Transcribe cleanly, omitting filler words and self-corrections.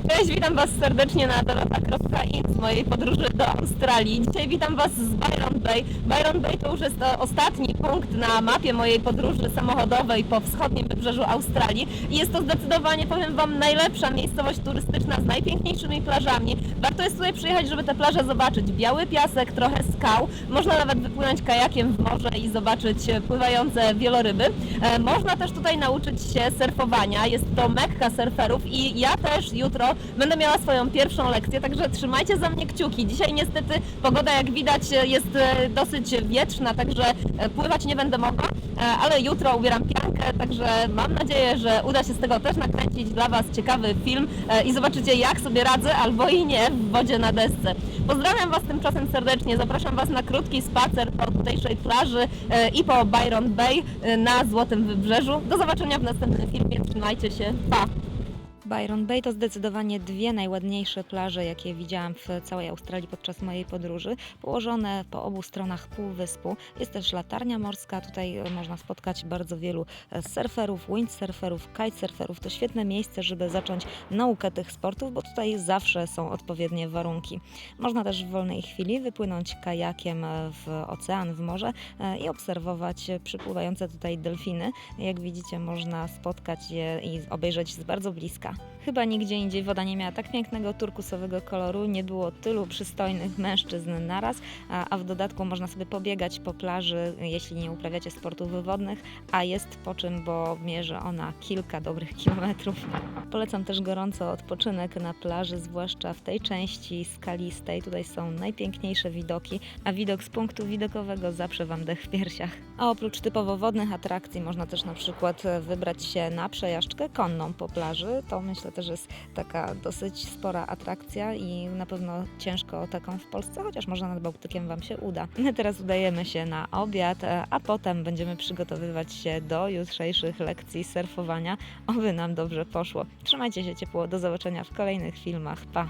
Cześć, witam Was serdecznie na dorota.in z mojej podróży do Australii. Dzisiaj witam Was z Byron Bay. Byron Bay to już jest ostatni punkt na mapie mojej podróży samochodowej po wschodnim wybrzeżu Australii i jest to zdecydowanie, powiem Wam, najlepsza miejscowość turystyczna z najpiękniejszymi plażami. Warto jest tutaj przyjechać, żeby te plaże zobaczyć. Biały piasek, trochę skał, można nawet wypłynąć kajakiem w morze i zobaczyć pływające wieloryby. Można też tutaj nauczyć się surfowania, jest to mekka surferów i ja też jutro będę miała swoją pierwszą lekcję, także trzymajcie za mnie kciuki. Dzisiaj niestety pogoda, jak widać, jest dosyć wietrzna, także pływać nie będę mogła, ale jutro ubieram piankę, także mam nadzieję, że uda się z tego też nakręcić dla Was ciekawy film i zobaczycie, jak sobie radzę albo i nie w wodzie na desce. Pozdrawiam Was tymczasem serdecznie, zapraszam Was na krótki spacer po tutejszej plaży i po Byron Bay na Złotym Wybrzeżu. Do zobaczenia w następnym filmie, trzymajcie się, pa! Byron Bay to zdecydowanie dwie najładniejsze plaże, jakie widziałam w całej Australii podczas mojej podróży, położone po obu stronach półwyspu. Jest też latarnia morska, tutaj można spotkać bardzo wielu surferów, windsurferów, kitesurferów. To świetne miejsce, żeby zacząć naukę tych sportów, bo tutaj zawsze są odpowiednie warunki. Można też w wolnej chwili wypłynąć kajakiem w ocean, w morze i obserwować przypływające tutaj delfiny. Jak widzicie, można spotkać je i obejrzeć z bardzo bliska. Chyba nigdzie indziej woda nie miała tak pięknego turkusowego koloru, nie było tylu przystojnych mężczyzn naraz, a w dodatku można sobie pobiegać po plaży, jeśli nie uprawiacie sportów wodnych, a jest po czym, bo mierzy ona kilka dobrych kilometrów. Polecam też gorąco odpoczynek na plaży, zwłaszcza w tej części skalistej. Tutaj są najpiękniejsze widoki, a widok z punktu widokowego zawsze Wam dech w piersiach. A oprócz typowo wodnych atrakcji można też na przykład wybrać się na przejażdżkę konną po plaży. To myślę też jest taka dosyć spora atrakcja i na pewno ciężko o taką w Polsce, chociaż może nad Bałtykiem Wam się uda. My teraz udajemy się na obiad, a potem będziemy przygotowywać się do jutrzejszych lekcji surfowania. Oby nam dobrze poszło. Trzymajcie się ciepło, do zobaczenia w kolejnych filmach. Pa!